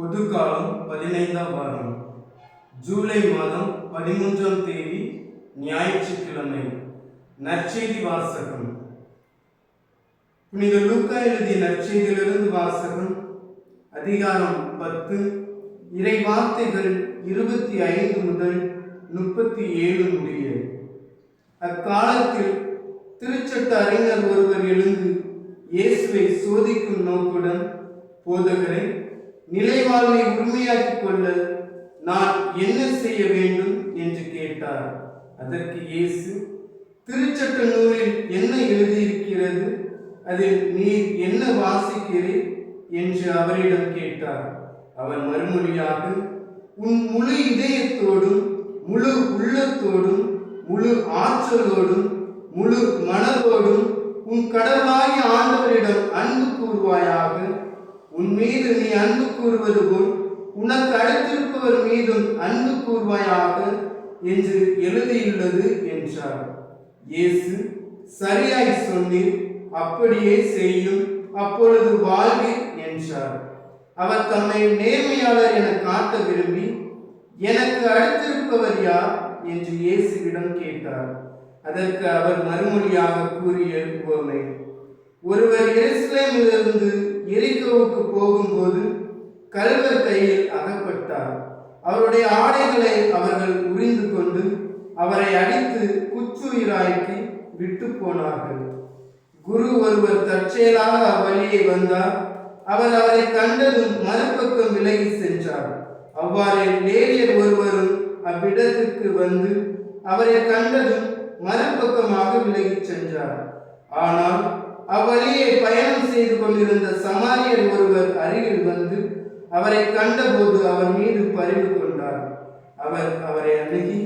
பொதுக்காலம் 15ஆம் வாரம், ஜூலை மாதம் 13ஆம் தேதி, ஞாயிற்றுக்கிழமை. நற்செய்தி வாசகம். புனித லூக்கா எழுதிய நற்செய்தியிலிருந்து வாசகம். அதிகாரம் 10, இறை வார்த்தைகள் 25 முதல் 37 முடிய. அக்காலத்தில் திருச்சட்ட அறிஞர் ஒருவர் எழுந்து இயேசுவை சோதிக்கும் நோக்குடன், போதகரை, நிலைவாழ்வை உரிமையாக்கிக் கொள்ள நான் என்ன செய்ய வேண்டும் என்று கேட்டார். அதற்கு இயேசு, திருச்சட்ட நூலில் என்ன எழுதியிருக்கிறது, அதில் நீர் என்ன வாசிக்கிறீர் என்று அவரிடம் கேட்டார். அவர் மறுமொழியாக, உன் முழு இதயத்தோடும் முழு உள்ளத்தோடும் முழு ஆற்றலோடும் முழு மனதோடும் உன் கடவுளாகிய ஆண்டவரிடம் அன்பு கூறுவாயாக. உன் மீது நீ அன்பு கூறுவது போல் உனக்கு அடுத்திருப்பவர் மீதும் அன்பு கூறுவாயாக என்று எழுதியுள்ளது என்றார். இயேசு, சரியாய் சொன்னீர், அப்படியே செய்யும், அப்பொழுது வாழ்வீர் என்றார். அவர் தம்மை நேர்மையாளர் என காட்ட விரும்பி, எனக்கு அடுத்திருப்பவர் யார் என்று இயேசுவிடம் கேட்டார். அதற்கு அவர் மறுமொழியாக கூறிய உவமை, ஒருவர் எருசலேமிலிருந்து எரிகோவுக்கு போகும்போது கள்வர் கையில் அகப்பட்டார். அவருடைய ஆடைகளை அவர்கள் உரிந்து கொண்டு அவரை அடித்து குற்றுயிராக்கி விட்டு போனார்கள். குரு ஒருவர் தற்செயலாக அவ்வழியே வந்தார். அவர் அவரை கண்டதும் மறுபக்கம் விலகி சென்றார். அவ்வாறே லேவியர் ஒருவரும் அவ்விடத்திற்கு வந்து அவரை கண்டதும் மறுபக்கமாக விலகி சென்றார். ஆனால் அவ்வழியே பயணம் செய்து கொண்டிருந்த சமாரியர் ஒருவர் அருகில் வந்து அவரை கண்டபோது அவர் மீது பரிவு கொண்டார். அவர் அவரை அணுகி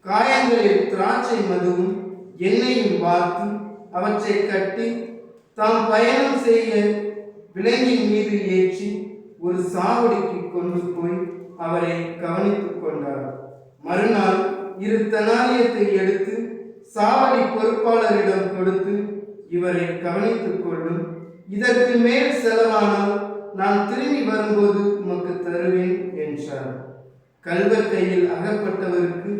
காயங்களில் திராட்சை மதுவும் எண்ணெயும் வார்த்து அவற்றை கட்டி தாம் பயணம் செய்ய விலங்கின் மீது ஏற்றி ஒரு சாவடிக்கு கொண்டு போய் அவரை கவனித்துக் கொண்டார். மறுநாள் 2 தெனாரியத்தை எடுத்து சாவடி பொறுப்பாளரிடம் கொடுத்து, இவரை கவனித்துக் கொள்ளும், இதற்கு மேல் செலவானால் நான் திரும்பி வரும்போது உமக்கு தருவேன் என்றார். கள்வர் கையில் அகப்பட்டவருக்கு,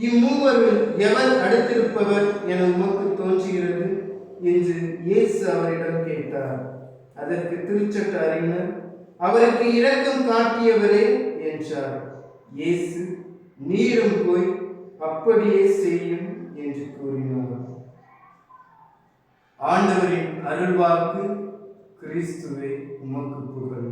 இம்மூவரில் எவர் அடுத்திருப்பவர் என உமக்கு தோன்றுகிறது என்று இயேசு அவரிடம் கேட்டார். அதற்கு திருச்சட்ட அறிஞர், அவருக்கு இரக்கம் காட்டியவரே என்றார். இயேசு, நீரும் போய் அப்படியே செய்யும் என்று கூறினார். ஆண்டவரின் அருள்வாக்கு. கிறிஸ்துவே உமக்கு புகழ்.